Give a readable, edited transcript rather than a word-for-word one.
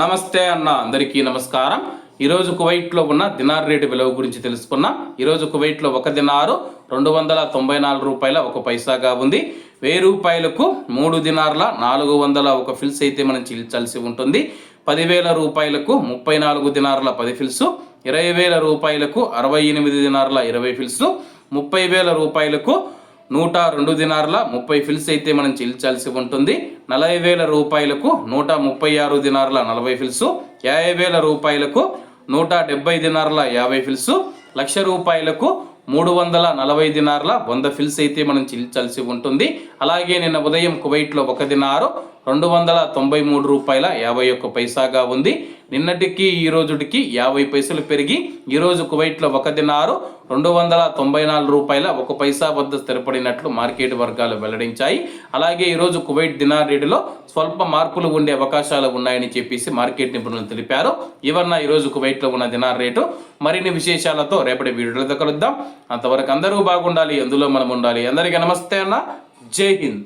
నమస్తే అన్న, అందరికీ నమస్కారం. ఈరోజు కువైట్లో ఉన్న దినార్ రేటు విలువ గురించి తెలుసుకున్నాం. ఈరోజు కువైట్లో ఒక దినారు 294 రూపాయల 1 పైసాగా ఉంది. 1000 రూపాయలకు 3 దినార్ల 401 ఫిల్స్ అయితే మనం చెల్లించాల్సి ఉంటుంది. 10,000 రూపాయలకు 34 దినార్ల 10 ఫిల్స్, 20,000 రూపాయలకు 68 దినార్ల 20 ఫిల్స్, 30,000 రూపాయలకు 102 దినార్ల 30 ఫిల్స్ అయితే మనం చెల్లించాల్సి ఉంటుంది. 40,000 రూపాయలకు 136 దినార్ల 40 ఫిల్స్, 50,000 రూపాయలకు 170 దినార్ల 50 ఫిల్స్, 1,00,000 రూపాయలకు 340 దినార్ల 100 ఫిల్స్ అయితే మనం చెల్లించాల్సి ఉంటుంది. అలాగే నిన్న ఉదయం కువైట్లో ఒక దినారు 293 రూపాయల 51 పైసాగా ఉంది. నిన్నటికి ఈ రోజుకి 50 పైసలు పెరిగి ఈరోజు కువైట్లో ఒక దినారు 294 రూపాయల 1 పైసా వద్ద స్థిరపడినట్లు మార్కెట్ వర్గాలు వెల్లడించాయి. అలాగే ఈరోజు కువైట్ దినార్ రేటులో స్వల్ప మార్పులు ఉండే అవకాశాలు ఉన్నాయని చెప్పేసి మార్కెట్ నిపుణులు తెలిపారు. ఇవన్న ఈరోజు కువైట్లో ఉన్న దినార్ రేటు. మరిన్ని విశేషాలతో రేపటి వీడియోలతో కలుద్దాం. అంతవరకు అందరూ బాగుండాలి, అందులో మనం ఉండాలి. అందరికీ నమస్తే అన్న, జై హింద్.